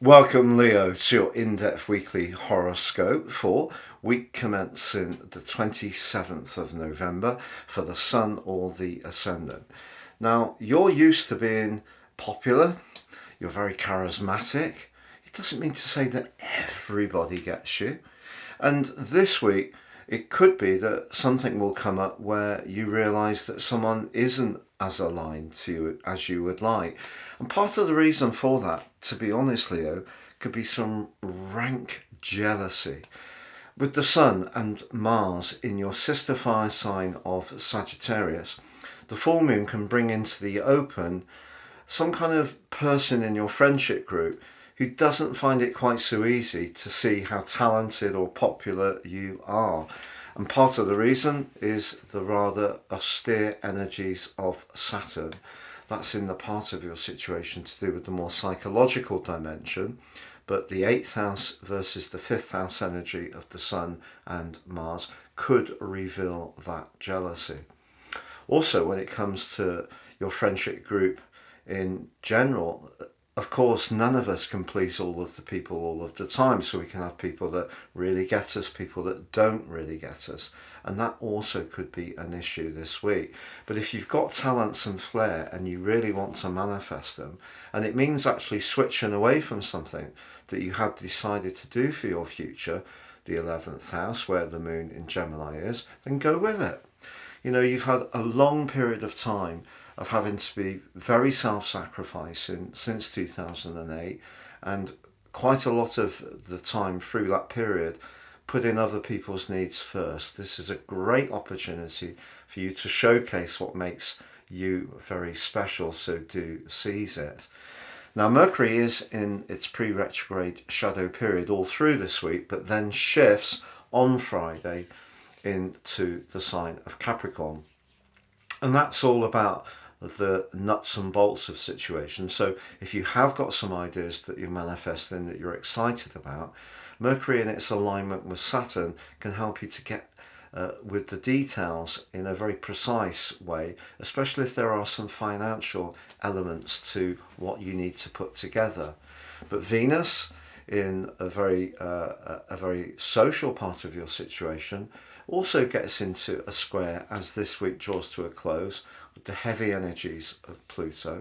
Welcome, Leo, to your in-depth weekly horoscope for week commencing the 27th of November for the Sun or the Ascendant. Now, you're used to being popular, you're very charismatic. It doesn't mean to say that everybody gets you. And this week, it could be that something will come up where you realise that someone isn't as aligned to you as you would like. And part of the reason for that, to be honest, Leo, could be some rank jealousy. With the Sun and Mars in your sister fire sign of Sagittarius, the full moon can bring into the open some kind of person in your friendship group who doesn't find it quite so easy to see how talented or popular you are. And part of the reason is the rather austere energies of Saturn. That's in the part of your situation to do with the more psychological dimension, but the 8th house versus the 5th house energy of the Sun and Mars could reveal that jealousy. Also, when it comes to your friendship group in general, of course, none of us can please all of the people all of the time. So we can have people that really get us, people that don't really get us. And that also could be an issue this week. But if you've got talents and flair and you really want to manifest them, and it means actually switching away from something that you had decided to do for your future, the 11th house where the moon in Gemini is, then go with it. You know, you've had a long period of time of having to be very self-sacrificing since 2008, and quite a lot of the time through that period putting other people's needs first. This is a great opportunity for you to showcase what makes you very special, so do seize it. Now, Mercury is in its pre-retrograde shadow period all through this week, but then shifts on Friday into the sign of Capricorn. And that's all about the nuts and bolts of situations. So if you have got some ideas that you're manifesting that you're excited about, Mercury in its alignment with Saturn can help you to get with the details in a very precise way, especially if there are some financial elements to what you need to put together. But Venus in a very social part of your situation also gets into a square as this week draws to a close with the heavy energies of Pluto.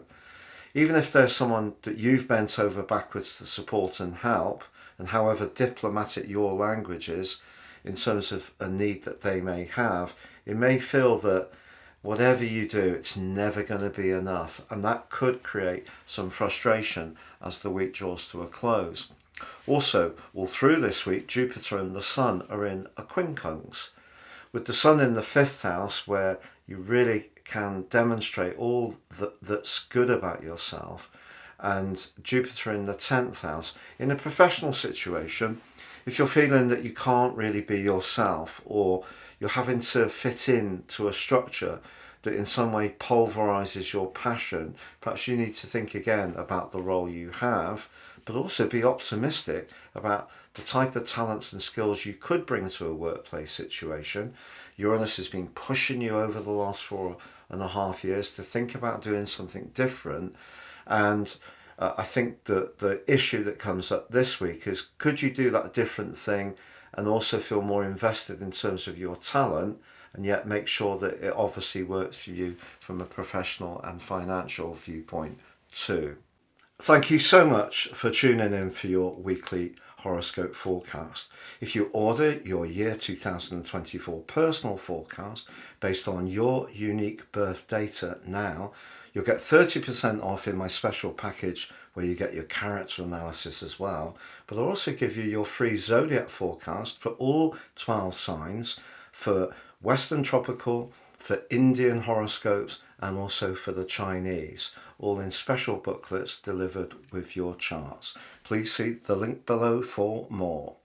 Even if there's someone that you've bent over backwards to support and help, and however diplomatic your language is in terms of a need that they may have, it may feel that whatever you do, it's never going to be enough, and that could create some frustration as the week draws to a close. Also, all through this week, Jupiter and the Sun are in a quincunx, with the Sun in the 5th house where you really can demonstrate all that's good about yourself, and Jupiter in the 10th house. In a professional situation, if you're feeling that you can't really be yourself, or you're having to fit in to a structure that in some way pulverizes your passion, perhaps you need to think again about the role you have, but also be optimistic about the type of talents and skills you could bring to a workplace situation. Uranus has been pushing you over the last 4.5 years to think about doing something different. And I think that the issue that comes up this week is, could you do that different thing and also feel more invested in terms of your talent, and yet make sure that it obviously works for you from a professional and financial viewpoint too. Thank you so much for tuning in for your weekly horoscope forecast. If you order your year 2024 personal forecast based on your unique birth data now, you'll get 30% off in my special package where you get your character analysis as well. But I'll also give you your free zodiac forecast for all 12 signs, for Western tropical, for Indian horoscopes, and also for the Chinese, all in special booklets delivered with your charts. Please see the link below for more.